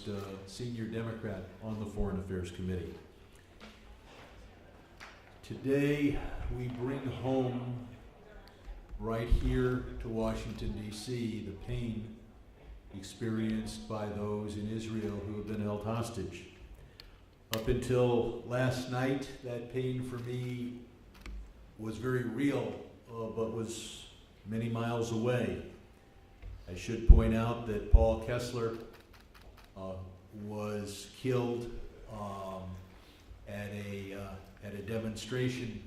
most senior Democrat on the Foreign Affairs Committee. Today, we bring home right here to Washington, D.C., the pain experienced by those in Israel who have been held hostage. Up until last night, that pain for me was very real, but was many miles away. I should point out that Paul Kessler was killed at a demonstration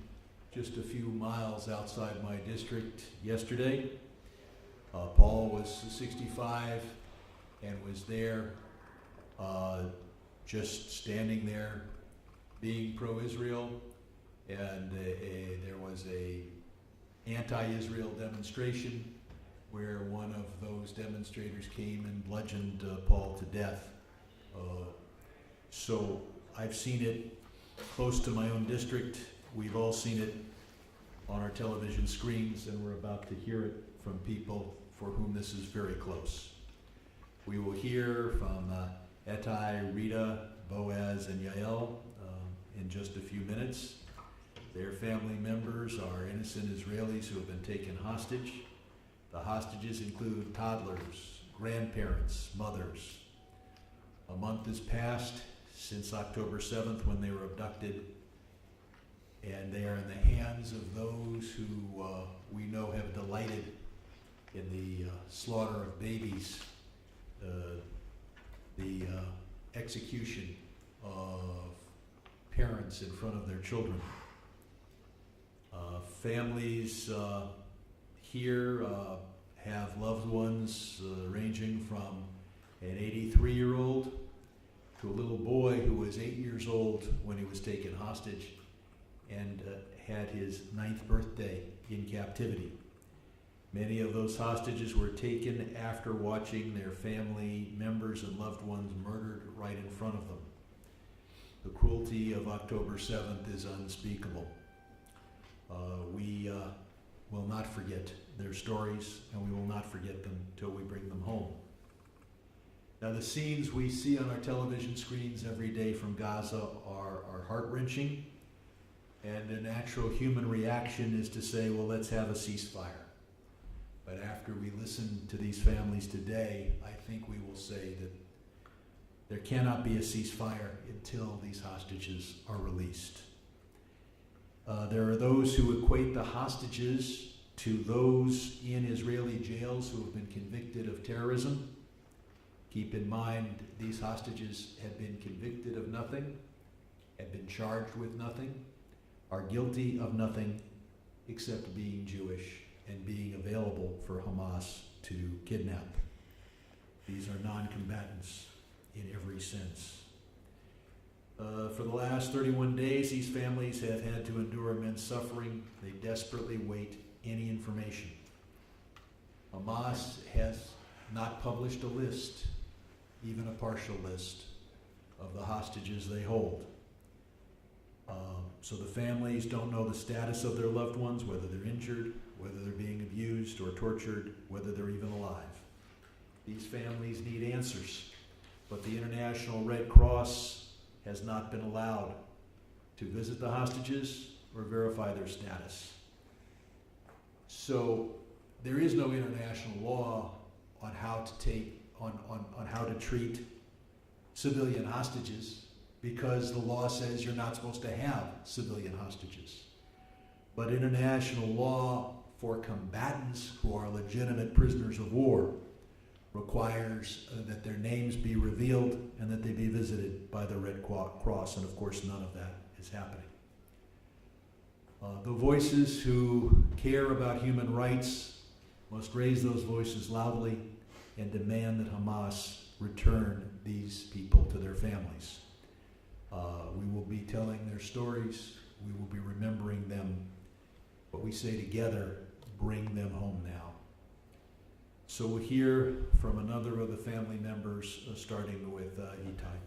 just a few miles outside my district yesterday. Paul was 65 and was there just standing there being pro-Israel, and there was a anti-Israel demonstration where one of those demonstrators came and bludgeoned Paul to death. So I've seen it close to my own district. We've all seen it on our television screens, and we're about to hear it from people for whom this is very close. We will hear from Itai, Rita, Boaz, and Yael in just a few minutes. Their family members are innocent Israelis who have been taken hostage. The hostages include toddlers, grandparents, mothers. A month has passed since October 7th when they were abducted, and they are in the hands of those who we know have delighted in the slaughter of babies, the execution of parents in front of their children. Families here have loved ones ranging from an 83-year-old to a little boy who was 8 years old when he was taken hostage and had his 9th birthday in captivity. Many of those hostages were taken after watching their family members and loved ones murdered right in front of them. The cruelty of October 7th is unspeakable. We will not forget their stories, and we will not forget them till we bring them home. Now, the scenes we see on our television screens every day from Gaza are heart-wrenching, and a natural human reaction is to say, well, let's have a ceasefire. But after we listen to these families today, I think we will say that there cannot be a ceasefire until these hostages are released. There are those who equate the hostages to those in Israeli jails who have been convicted of terrorism. Keep in mind, these hostages have been convicted of nothing, have been charged with nothing, are guilty of nothing except being Jewish and being available for Hamas to kidnap. These are non-combatants in every sense. For the last 31 days, these families have had to endure immense suffering. They desperately wait any information. Hamas has not published a list, even a partial list, of the hostages they hold. So the families don't know the status of their loved ones, whether they're injured, whether they're being abused or tortured, whether they're even alive. These families need answers, but the International Red Cross has not been allowed to visit the hostages or verify their status. So there is no international law on how to treat civilian hostages, because the law says you're not supposed to have civilian hostages. But international law for combatants who are legitimate prisoners of war requires that their names be revealed and that they be visited by the Red Cross, and of course none of that is happening. The voices who care about human rights must raise those voices loudly and demand that Hamas return these people to their families. We will be telling their stories, we will be remembering them, but we say together, bring them home now. So we'll hear from another of the family members, starting with Itai.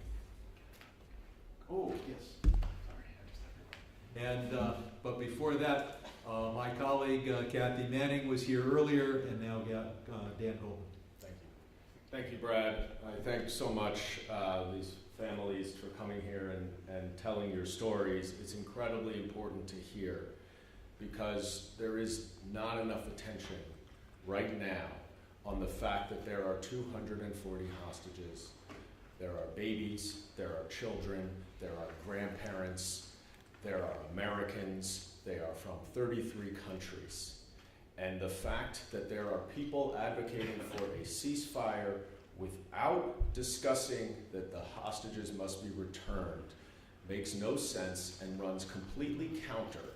Oh, yes. Sorry. And, but before that, my colleague Kathy Manning was here earlier, and now Dan Goldman. Thank you. Thank you, Brad. I thank so much these families for coming here and telling your stories. It's incredibly important to hear because there is not enough attention right now on the fact that there are 240 hostages. There are babies, there are children, there are grandparents, there are Americans, they are from 33 countries. And the fact that there are people advocating for a ceasefire without discussing that the hostages must be returned makes no sense and runs completely counter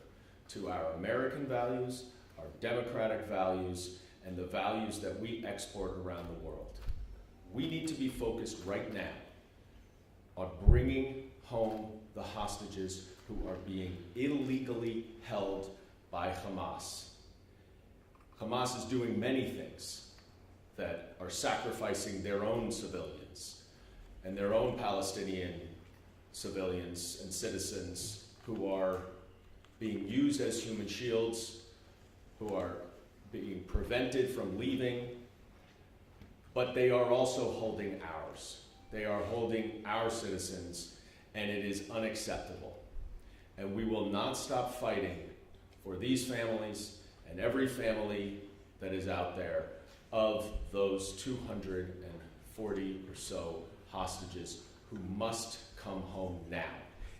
to our American values, our democratic values, and the values that we export around the world. We need to be focused right now on bringing home the hostages who are being illegally held by Hamas. Hamas is doing many things that are sacrificing their own civilians and their own Palestinian civilians and citizens who are being used as human shields, who are being prevented from leaving, but they are also holding ours. They are holding our citizens, and it is unacceptable. And we will not stop fighting for these families and every family that is out there of those 240 or so hostages who must come home now.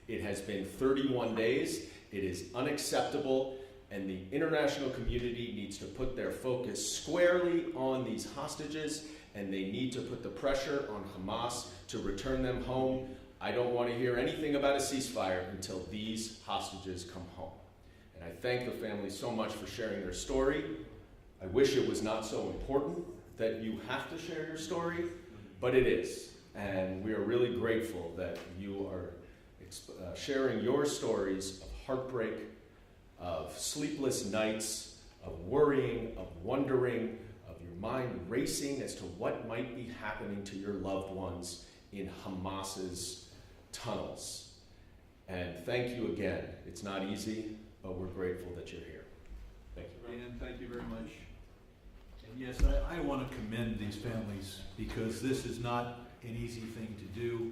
It has been 31 days. It is unacceptable, and the international community needs to put their focus squarely on these hostages, and they need to put the pressure on Hamas to return them home. I don't want to hear anything about a ceasefire until these hostages come home. And I thank the families so much for sharing their story. I wish it was not so important that you have to share your story, but it is. And we are really grateful that you are sharing your stories of heartbreak, of sleepless nights, of worrying, of wondering, of your mind racing as to what might be happening to your loved ones in Hamas's tunnels. And thank you again. It's not easy, but we're grateful that you're here. Thank you. Dan, thank you very much. And yes, I want to commend these families because this is not an easy thing to do.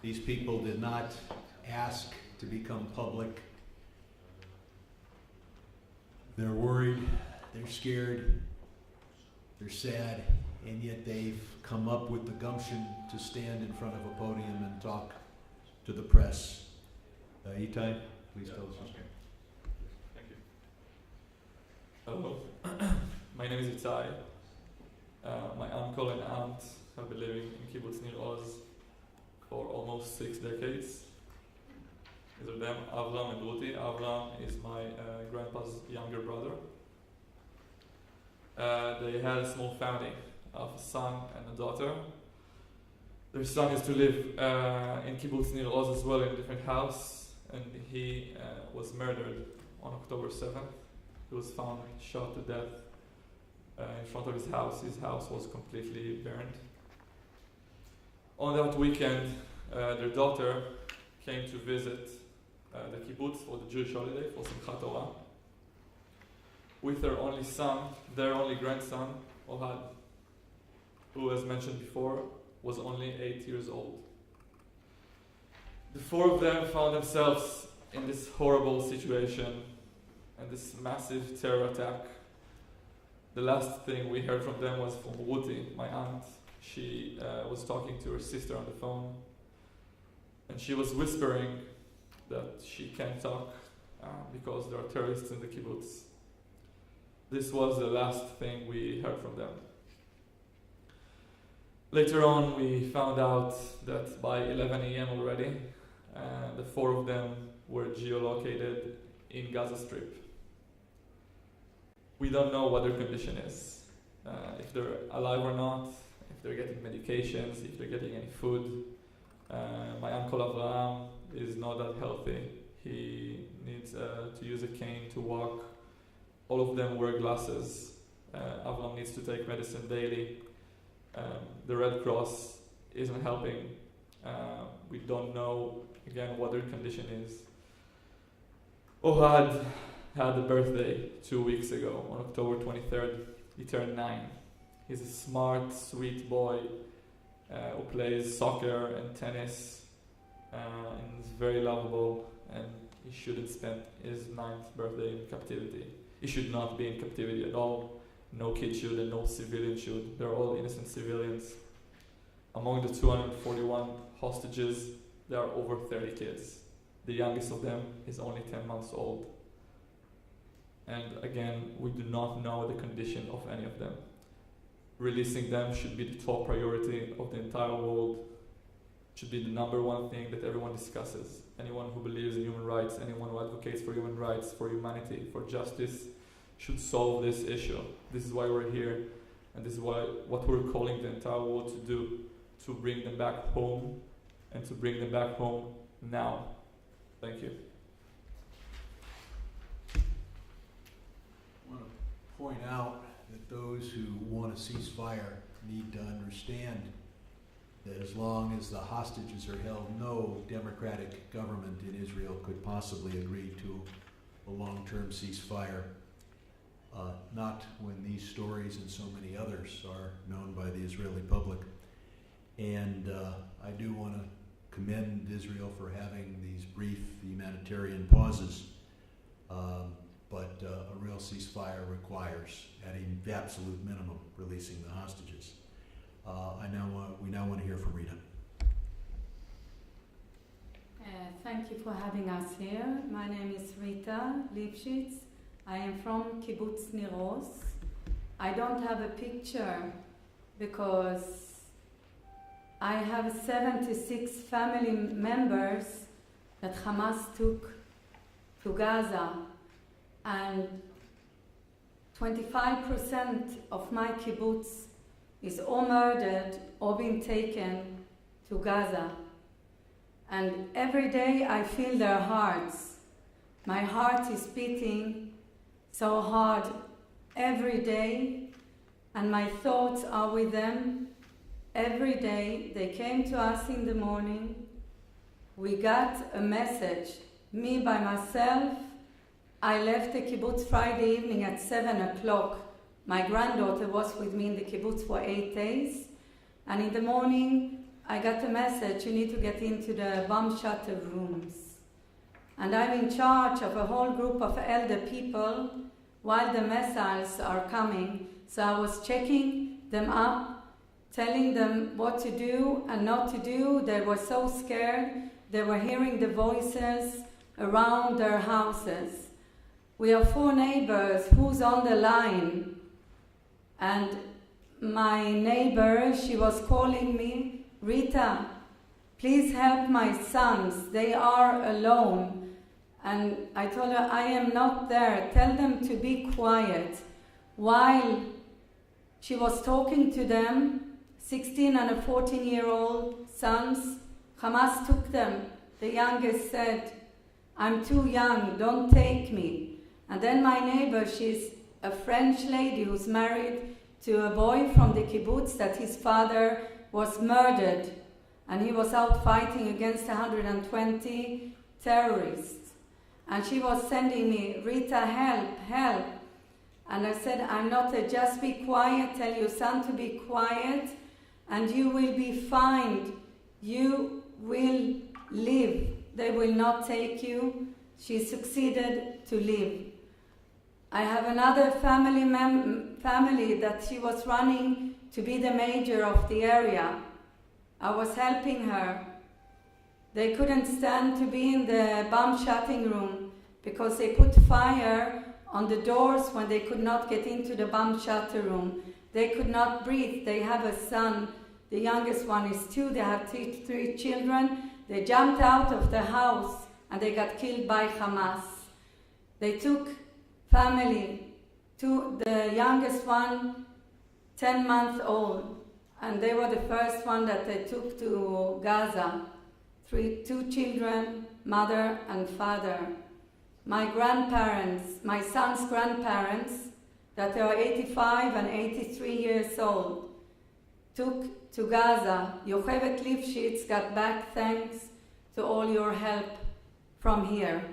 These people did not ask to become public. They're worried, they're scared, they're sad, and yet they've come up with the gumption to stand in front of a podium and talk to the press. Itai, please tell us. Okay. Thank you. Hello, my name is Itai. My uncle and aunt have been living in kibbutz Nir Oz for almost 6 decades. These are them, Avram and Rita. Avram is my grandpa's younger brother. They had a small family of a son and a daughter. Their son is to live in kibbutz Nir Oz as well, in a different house, and he was murdered on October 7th. He was found shot to death in front of his house. His house was completely burned. On that weekend, their daughter came to visit the kibbutz for the Jewish holiday, for Simchat Torah, with their only son, their only grandson, Ohad, who, as mentioned before, was only 8 years old. The four of them found themselves in this horrible situation and this massive terror attack. The last thing we heard from them was from Ruti, my aunt. She was talking to her sister on the phone, and she was whispering that she can't talk because there are terrorists in the kibbutz. This was the last thing we heard from them. Later on, we found out that by 11 a.m. already, the four of them were geolocated in Gaza Strip. We don't know what their condition is, if they're alive or not, if they're getting medications, if they're getting any food. My uncle Avraham is not that healthy. He needs to use a cane to walk. All of them wear glasses. Avraham needs to take medicine daily. The Red Cross isn't helping. We don't know, again, what their condition is. Ohad had a birthday 2 weeks ago, on October 23rd. He turned 9. He's a smart, sweet boy who plays soccer and tennis, and is very lovable, and he shouldn't spend his 9th birthday in captivity. He should not be in captivity at all. No kid should, and no civilian should. They're all innocent civilians. Among the 241 hostages, there are over 30 kids. The youngest of them is only 10 months old. And again, we do not know the condition of any of them. Releasing them should be the top priority of the entire world. Should be the number one thing that everyone discusses. Anyone who believes in human rights, anyone who advocates for human rights, for humanity, for justice, should solve this issue. This is why we're here, and this is what we're calling the entire world to do, to bring them back home, and to bring them back home now. Thank you. I want to point out that those who want a ceasefire need to understand that as long as the hostages are held, no democratic government in Israel could possibly agree to a long-term ceasefire. Not when these stories and so many others are known by the Israeli public. And I do want to commend Israel for having these brief humanitarian pauses, but a real ceasefire requires, at an absolute minimum, releasing the hostages. We now want to hear from Rita. Thank you for having us here. My name is Rita Lipschitz. I am from Kibbutz Nir Oz. I don't have a picture because I have 76 family members that Hamas took to Gaza, and 25% of my kibbutz is or murdered or being taken to Gaza. And every day I feel their hearts. My heart is beating so hard every day, and my thoughts are with them every day. They came to us in the morning. We got a message. Me by myself, I left the kibbutz Friday evening at 7 o'clock. My granddaughter was with me in the kibbutz for 8 days. And in the morning, I got a message, you need to get into the bomb shelter rooms. And I'm in charge of a whole group of elder people while the missiles are coming. So I was checking them up, telling them what to do and not to do. They were so scared. They were hearing the voices around their houses. We have 4 neighbors who's on the line. And my neighbor, she was calling me, Rita, please help my sons. They are alone. And I told her, I am not there. Tell them to be quiet. While she was talking to them, 16 and a 14-year-old sons, Hamas took them. The youngest said, I'm too young, don't take me. And then my neighbor, she's a French lady who's married to a boy from the kibbutz that his father was murdered. And he was out fighting against 120 terrorists. And she was sending me, Rita, help, help. And I said, I'm not just be quiet, tell your son to be quiet, and you will be fine. You will live. They will not take you. She succeeded to live. I have another family that she was running to be the mayor of the area. I was helping her. They couldn't stand to be in the bomb shutting room because they put fire on the doors when they could not get into the bomb shelter room. They could not breathe. They have a son. The youngest one is 2. They have 3 children. They jumped out of the house and they got killed by Hamas. They took family to the youngest one, 10 months old, and they were the first one that they took to Gaza. 2 children, mother and father. My grandparents, my son's grandparents, that are 85 and 83 years old, took to Gaza. Yochevet Lipschitz got back thanks to all your help from here.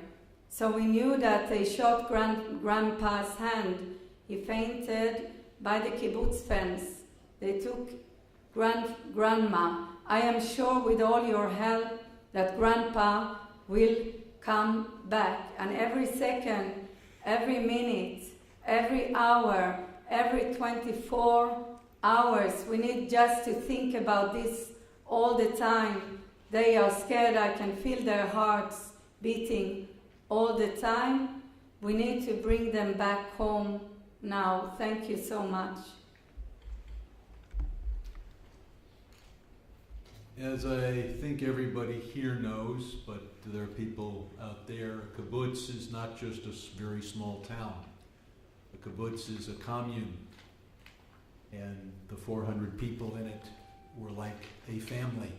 So we knew that they shot Grandpa's hand. He fainted by the kibbutz fence. they took Grandma. I am sure with all your help that Grandpa will come back. And every second, every minute, every hour, every 24 hours, we need just to think about this all the time. They are scared. I can feel their hearts beating all the time. We need to bring them back home now. Thank you so much. As I think everybody here knows, but there are people out there, a kibbutz is not just a very small town. A kibbutz is a commune, and the 400 people in it were like a family,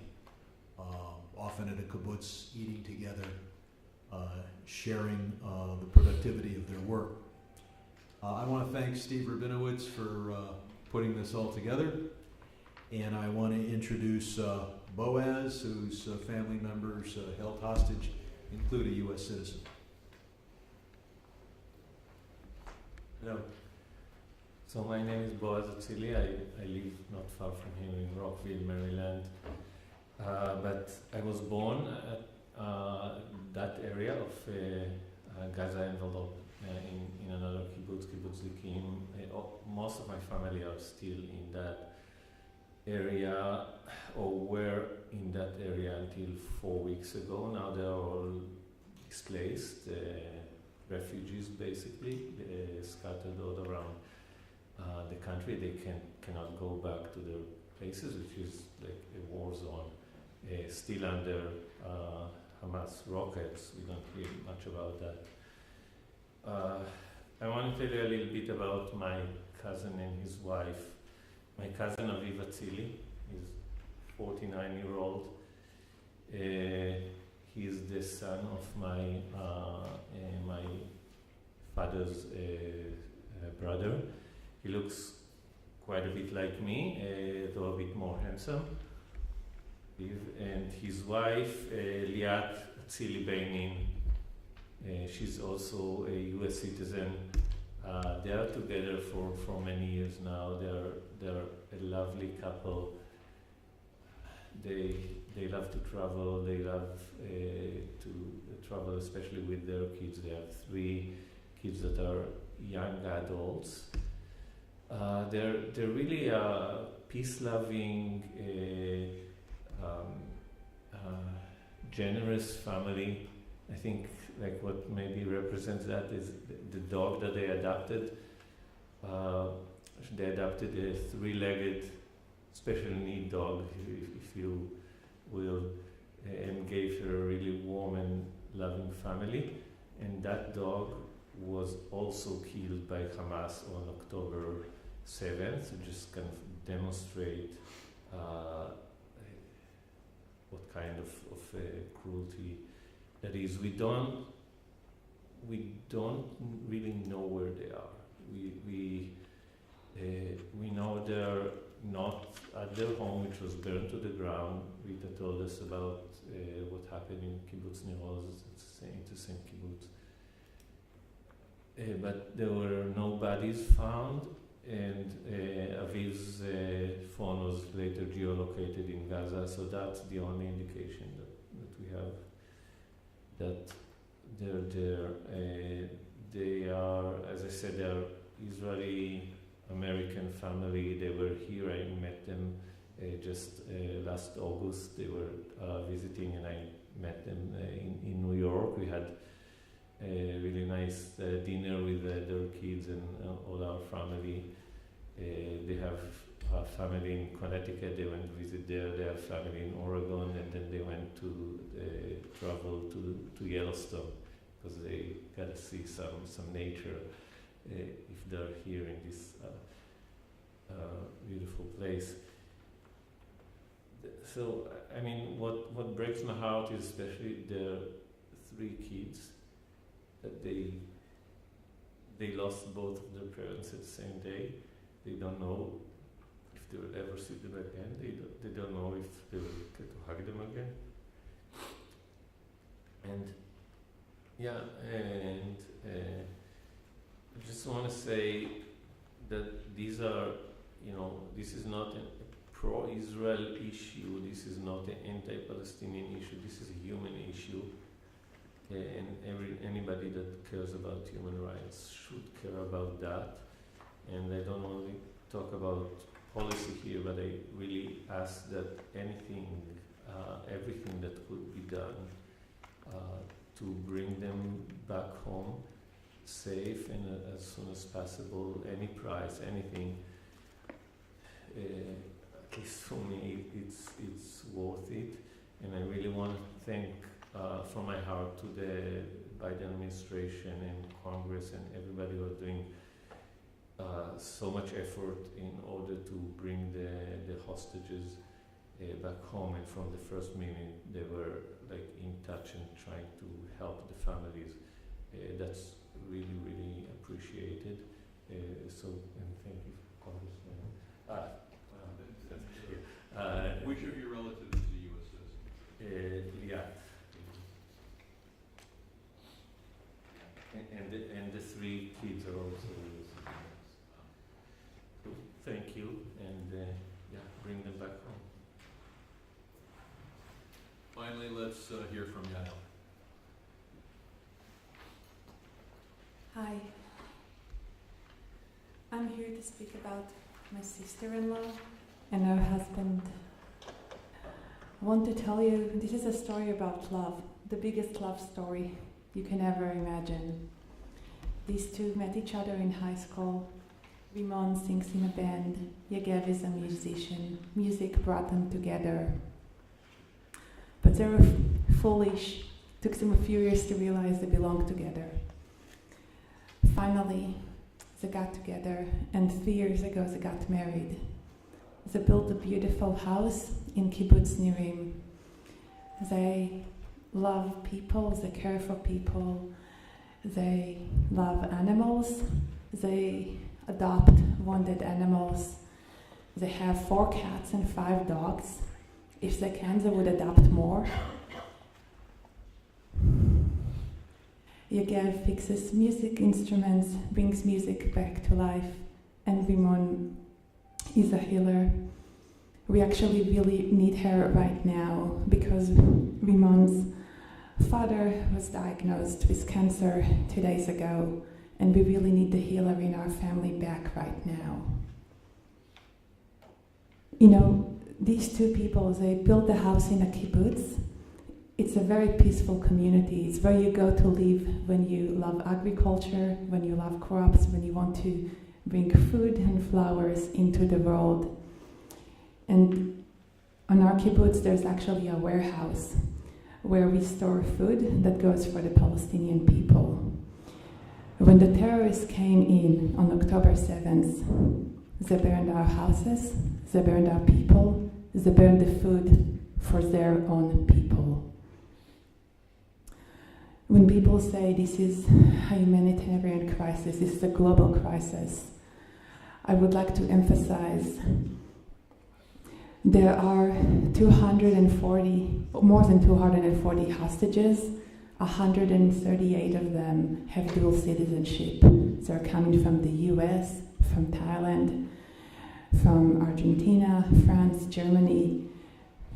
often at a kibbutz, eating together, sharing the productivity of their work. I want to thank Steve Rabinowitz for putting this all together, and I want to introduce Boaz, whose family members held hostage include a U.S. citizen. Hello. So my name is Boaz Atzili. I live not far from here in Rockville, Maryland. But I was born at that area of Gaza envelope in another kibbutz, Kibbutz Zikim. Most of my family are still in that area, or were in that area until 4 weeks ago. Now they are all displaced, refugees basically, scattered all around the country. They cannot go back to their places, which is like a war zone, still under Hamas rockets. We don't hear much about that. I want to tell you a little bit about my cousin and his wife. My cousin Aviv Atzili is 49-year-old. He's the son of my father's brother. He looks quite a bit like me, though a bit more handsome. And his wife, Liat Atzili Beinin, she's also a U.S. citizen. They are together for many years now. They're a lovely couple. They love to travel. They love to travel, especially with their kids. They have 3 kids that are young adults. They're really a peace-loving, generous family. I think like what maybe represents that is the dog that they adopted. They adopted a 3-legged special need dog, if you will, and gave her a really warm and loving family. And that dog was also killed by Hamas on October 7th, to just kind of demonstrate what kind of cruelty that is. We don't really know where they are. We know they're not at their home, which was burned to the ground. Rita told us about what happened in Kibbutz Nir Oz. It's the same kibbutz. But there were no bodies found, and Aviv's phone was later geolocated in Gaza, so that's the only indication that we have that they're there. They are, as I said, they are Israeli-American family. They were here. I met them just last August. They were visiting, and I met them in New York. We had a really nice dinner with their kids and all our family. They have a family in Connecticut. They went to visit there. They have family in Oregon, and then they went to travel to Yellowstone because they got to see some nature if they're here in this beautiful place. So, I mean, what breaks my heart is especially their 3 kids, that they lost both of their parents at the same day. They don't know if they will ever see them again. They don't know if they will get to hug them again. And yeah, and I just want to say that these are this is not a pro-Israel issue, this is not an anti-Palestinian issue, this is a human issue. And anybody that cares about human rights should care about that. And I don't only talk about policy here, but I really ask that everything that could be done to bring them back home safe and as soon as possible, any price, anything. At least for me, it's worth it. And I really want to thank from my heart to the Biden administration and Congress and everybody who are doing so much effort in order to bring the hostages back home. And from the first minute, they were like in touch and trying to help the families. That's really, really appreciated. And thank you, Congressman. Which of your relatives is a U.S. citizen? Yeah. And the 3 kids are also U.S. citizens. Thank you, and bring them back home. Finally, let's hear from Yael. Hi. I'm here to speak about my sister-in-law and her husband. I want to tell you, this is a story about love, the biggest love story you can ever imagine. These two met each other in high school. Rimon sings in a band. Yegev is a musician. Music brought them together. But they were foolish. Took them a few years to realize they belonged together. Finally, they got together, and 3 years ago they got married. They built a beautiful house in Kibbutz Nirim. They love people, they care for people, they love animals, they adopt wounded animals. They have 4 cats and 5 dogs. If they can, they would adopt more. Yegev fixes music instruments, brings music back to life, and Rimon is a healer. We actually really need her right now because Rimon's father was diagnosed with cancer 2 days ago, and we really need the healer in our family back right now. These 2 people, they built a house in a kibbutz. It's a very peaceful community. It's where you go to live when you love agriculture, when you love crops, when you want to bring food and flowers into the world. And on our kibbutz, there's actually a warehouse where we store food that goes for the Palestinian people. When the terrorists came in on October 7th, they burned our houses, they burned our people, they burned the food for their own people. When people say this is a humanitarian crisis, this is a global crisis, I would like to emphasize there are more than 240 hostages. 138 of them have dual citizenship. They're coming from the US, from Thailand, from Argentina, France, Germany.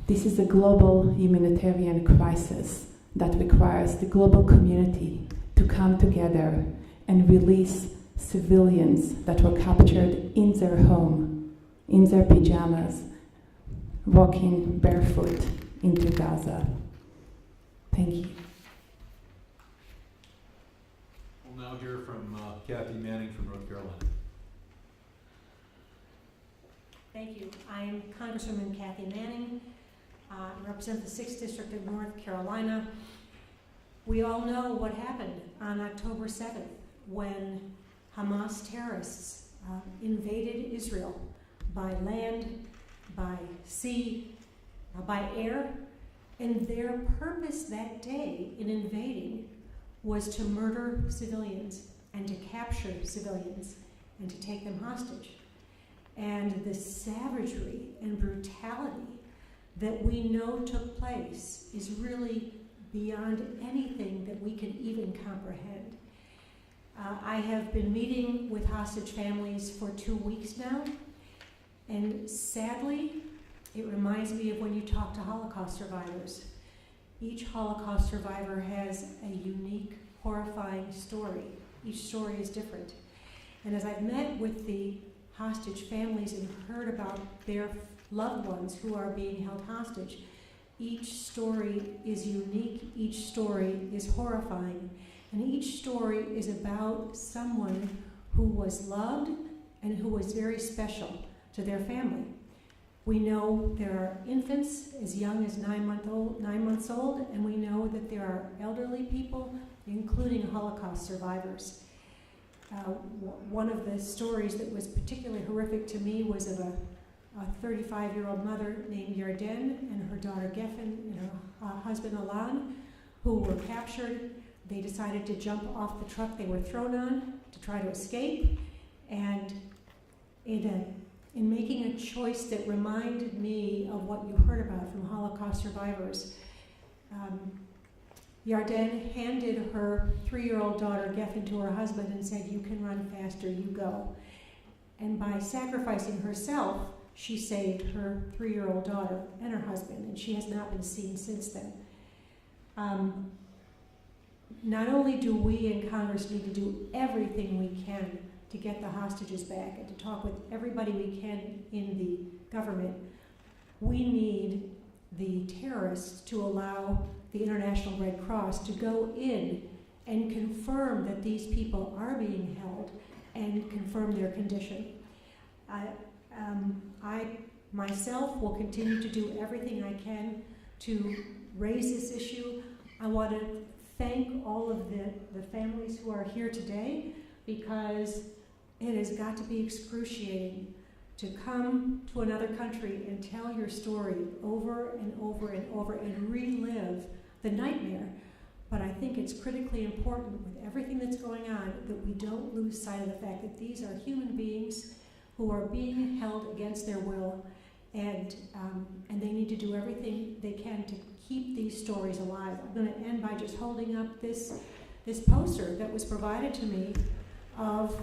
This is a global humanitarian crisis that requires the global community to come together and release civilians that were captured in their home, in their pajamas, walking barefoot into Gaza. Thank you. We'll now hear from Kathy Manning from North Carolina. Thank you. I'm Congresswoman Kathy Manning. I represent the 6th District of North Carolina. We all know what happened on October 7th when Hamas terrorists invaded Israel by land, by sea, by air, and their purpose that day in invading was to murder civilians and to capture civilians and to take them hostage. And the savagery and brutality that we know took place is really beyond anything that we can even comprehend. I have been meeting with hostage families for 2 weeks now, And sadly, it reminds me of when you talk to Holocaust survivors. Each Holocaust survivor has a unique, horrifying story. Each story is different. And as I've met with the hostage families and heard about their loved ones who are being held hostage, each story is unique, each story is horrifying, and each story is about someone who was loved and who was very special to their family. We know there are infants as young as 9 months old, and we know that there are elderly people, including Holocaust survivors. One of the stories that was particularly horrific to me was of a 35-year-old mother named Yarden and her daughter Geffen and her husband Alan, who were captured. They decided to jump off the truck they were thrown on to try to escape, and in making a choice that reminded me of what you heard about from Holocaust survivors, Yarden handed her 3-year-old daughter Geffen to her husband and said, "You can run faster, you go." And by sacrificing herself, she saved her 3-year-old daughter and her husband, and she has not been seen since then. Not only do we in Congress need to do everything we can to get the hostages back and to talk with everybody we can in the government, we need the terrorists to allow the International Red Cross to go in and confirm that these people are being held and confirm their condition. I myself will continue to do everything I can to raise this issue. I want to thank all of the families who are here today, because it has got to be excruciating to come to another country and tell your story over and over and over and relive the nightmare. But I think it's critically important with everything that's going on that we don't lose sight of the fact that these are human beings who are being held against their will, and they need to do everything they can to keep these stories alive. I'm going to end by just holding up this poster that was provided to me of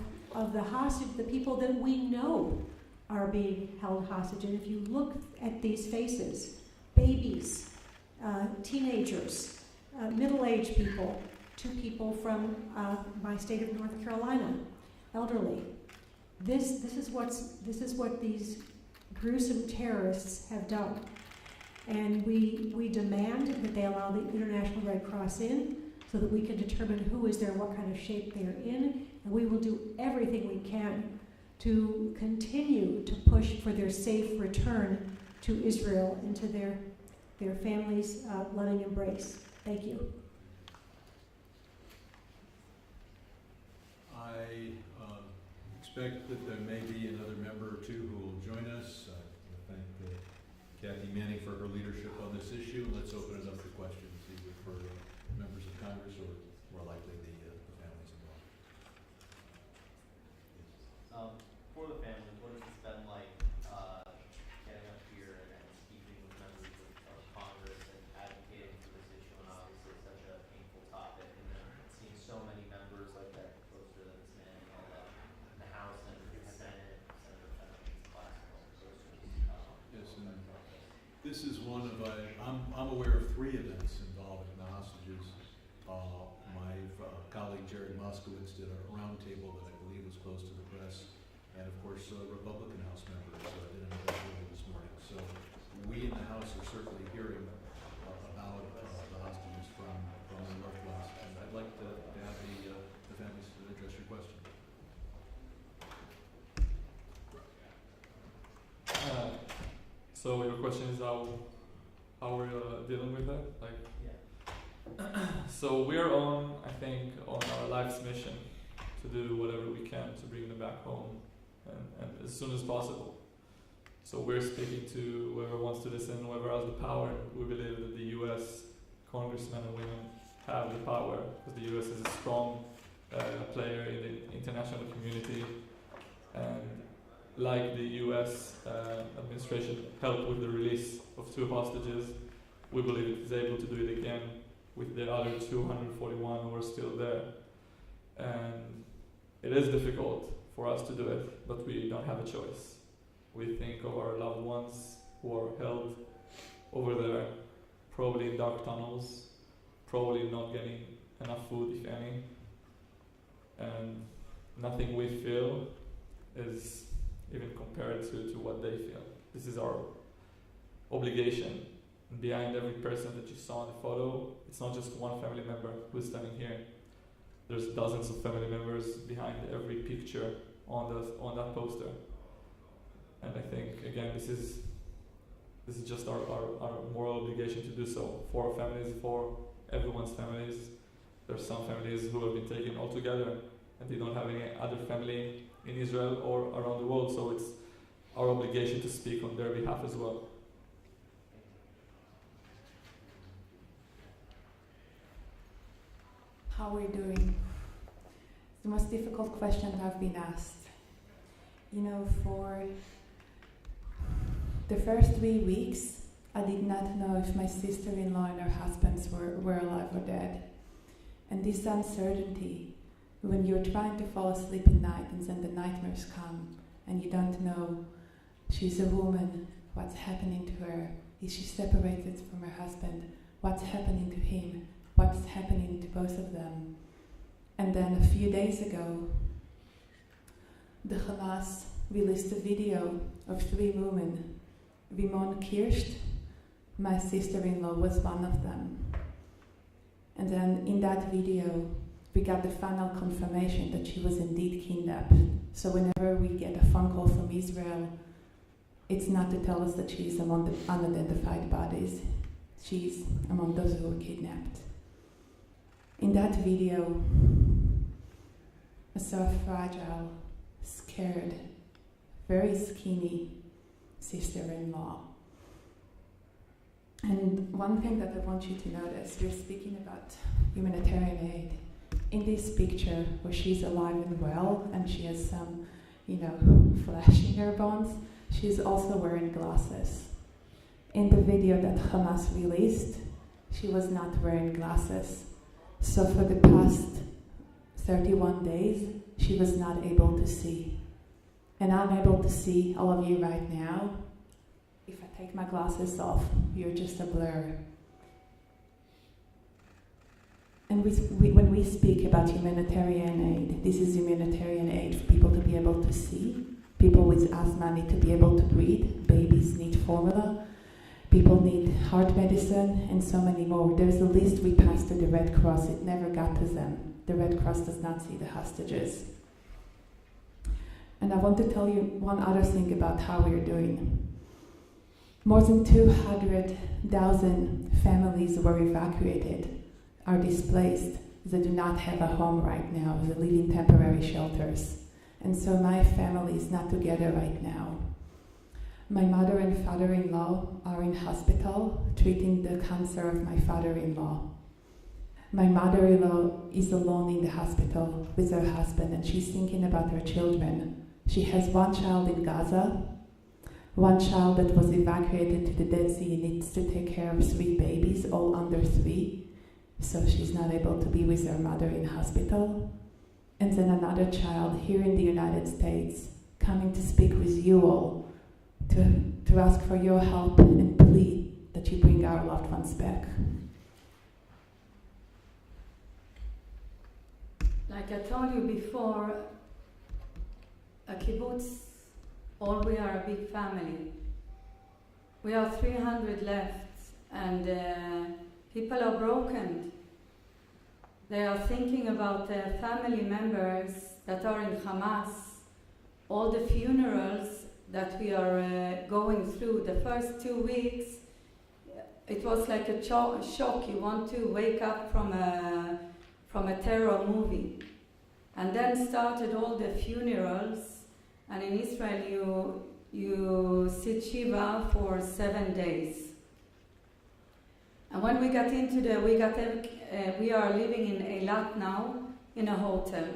the hostage, the people that we know are being held hostage. And if you look at these faces, babies, teenagers, middle-aged people, 2 people from my state of North Carolina, elderly. This is what these gruesome terrorists have done. And we demand that they allow the International Red Cross in so that we can determine who is there, what kind of shape they're in, and we will do everything we can to continue to push for their safe return to Israel and to their families' loving embrace. Thank you. I expect that there may be another member or two who will join us. I thank Kathy Manning for her leadership on this issue. Let's open it up to questions, either for members of Congress or more likely the families involved. For the families, what has this been like getting up here and speaking with members of Congress and advocating for this issue, and obviously such a painful topic, and then seeing so many members like that poster that it's manning all that in the House and the Senate, Senator Fenton's classical posters. Yes, and this is one of I'm aware of 3 events involving the hostages. My colleague Jared Moskowitz did a roundtable that I believe was close to the press, and of course Republican House members did another table this morning. So we in the House are certainly hearing about the hostages from the Northwest, and I'd like to have the families address your question. So your question is how we're dealing with that? Like, Yeah. so we're on our life's mission to do whatever we can to bring them back home and as soon as possible. So we're speaking to whoever wants to listen, whoever has the power. We believe that the U.S. congressmen and women have the power, because the U.S. is a strong player in the international community, and like the U.S. administration helped with the release of 2 hostages, we believe it is able to do it again with the other 241 who are still there. And it is difficult for us to do it, but we don't have a choice. We think of our loved ones who are held over there, probably in dark tunnels, probably not getting enough food, if any, and nothing we feel is even compared to what they feel. This is our obligation. And behind every person that you saw in the photo, it's not just one family member who's standing here. There's dozens of family members behind every picture on that poster. And I think, again, this is just our moral obligation to do so for our families, for everyone's families. There's some families who have been taken altogether and they don't have any other family in Israel or around the world, so it's our obligation to speak on their behalf as well. How are we doing? It's the most difficult question I've been asked. You know, for the first 3 weeks, I did not know if my sister-in-law and her husbands were alive or dead. And this uncertainty, when you're trying to fall asleep at night and then the nightmares come and you don't know, she's a woman, what's happening to her? Is she separated from her husband? What's happening to him? What's happening to both of them? And then a few days ago, the Hamas released a video of 3 women. Rimon Kirscht, my sister-in-law, was one of them. And then in that video, we got the final confirmation that she was indeed kidnapped. So whenever we get a phone call from Israel, it's not to tell us that she's among the unidentified bodies. She's among those who were kidnapped. In that video, I saw a fragile, scared, very skinny sister-in-law. And one thing that I want you to notice, we're speaking about humanitarian aid. In this picture, where she's alive and well, and she has some, flesh in her bones, she's also wearing glasses. In the video that Hamas released, she was not wearing glasses. So for the past 31 days, she was not able to see. And I'm able to see all of you right now. If I take my glasses off, you're just a blur. And when we speak about humanitarian aid, this is humanitarian aid for people to be able to see. People with asthma need to be able to breathe. Babies need formula. People need heart medicine, and so many more. There's a list we passed to the Red Cross. It never got to them. The Red Cross does not see the hostages. And I want to tell you one other thing about how we're doing. More than 200,000 families were evacuated, are displaced. They do not have a home right now. They live in temporary shelters. And so my family is not together right now. My mother and father-in-law are in hospital treating the cancer of my father-in-law. My mother-in-law is alone in the hospital with her husband, and she's thinking about her children. She has one child in Gaza, one child that was evacuated to the Dead Sea and needs to take care of 3 babies, all under 3. So she's not able to be with her mother in hospital. And then another child here in the United States coming to speak with you all to ask for your help and plead that you bring our loved ones back. Like I told you before, a kibbutz, all we are a big family. We are 300 left, and people are broken. They are thinking about their family members that are in Hamas, all the funerals that we are going through. The first 2 weeks, it was like a shock. You want to wake up from a terror movie. And then started all the funerals, and in Israel you sit Shiva for 7 days. And when we got into we are living in Eilat now, in a hotel.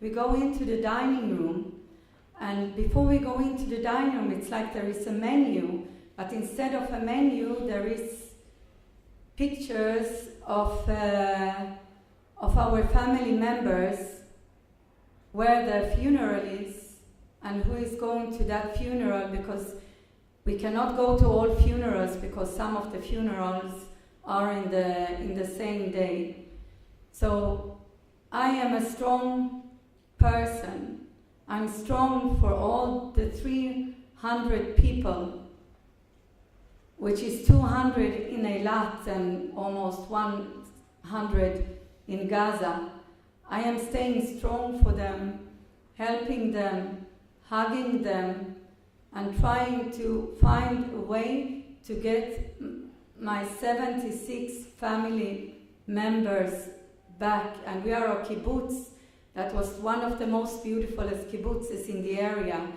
We go into the dining room, and before we go into the dining room, it's like there is a menu, but instead of a menu, there is pictures of our family members, where their funeral is, and who is going to that funeral, because we cannot go to all funerals because some of the funerals are in the same day. So I am a strong person. I'm strong for all the 300 people, which is 200 in Eilat and almost 100 in Gaza. I am staying strong for them, helping them, hugging them, and trying to find a way to get my 76 family members back. And we are a kibbutz that was one of the most beautiful kibbutzes in the area.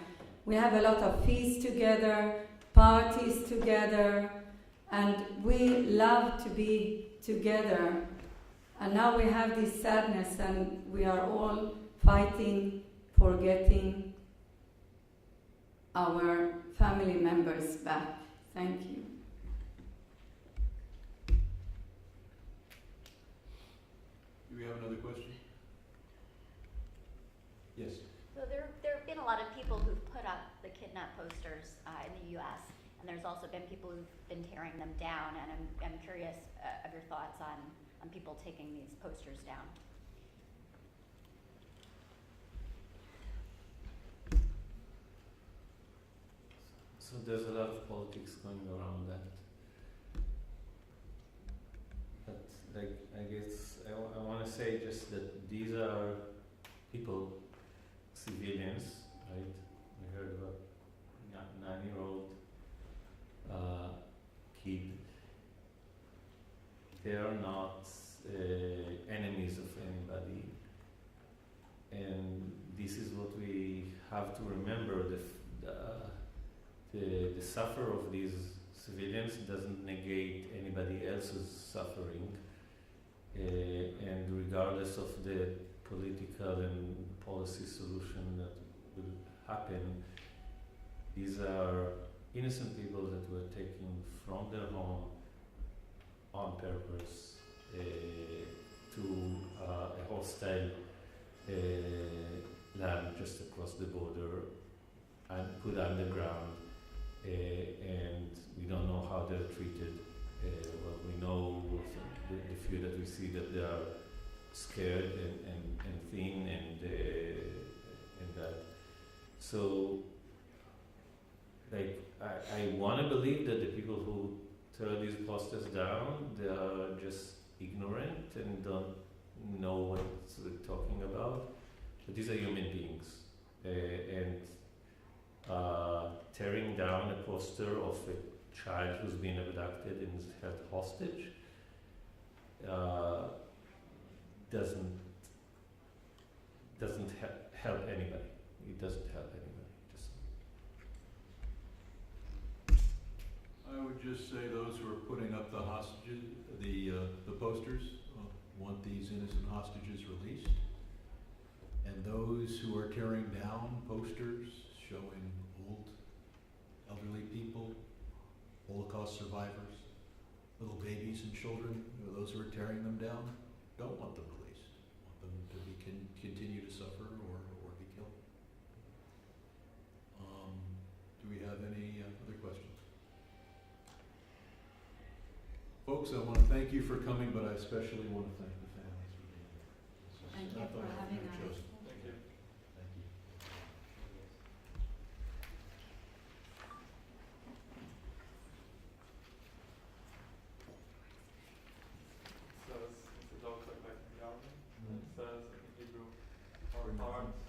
We have a lot of feasts together, parties together, and we love to be together. And now we have this sadness, and we are all fighting for getting our family members back. Thank you. Do we have another question? Yes. So there have been a lot of people who've put up the kidnap posters in the U.S., and there's also been people who've been tearing them down, and I'm curious of your thoughts on people taking these posters down. So there's a lot of politics going around that. But like, I guess I want to say just that these are people, civilians, right? We heard about a 9-year-old kid. They are not enemies of anybody. And this is what we have to remember. The suffer of these civilians doesn't negate anybody else's suffering, and regardless of the political and policy solution that will happen, these are innocent people that were taken from their home on purpose to a hostile land just across the border and put underground. And we don't know how they're treated. Well, we know the few that we see that they are scared and thin and that. So, like, I want to believe that the people who tear these posters down, they are just ignorant and don't know what they're talking about. But these are human beings, and tearing down a poster of a child who's been abducted and is held hostage doesn't help anybody. It doesn't help anybody. I would just say those who are putting up the hostages, the posters, want these innocent hostages released, and those who are tearing down posters showing old, elderly people, Holocaust survivors, little babies and children, those who are tearing them down, don't want them released. Want them to be continue to suffer or be killed. Do we have any other questions? Folks, I want to thank you for coming, but I especially want to thank the families for being here. Thank you for having us. Thank you. Thank you. It says, it's a dog like in the army, and it says in Hebrew, our hearts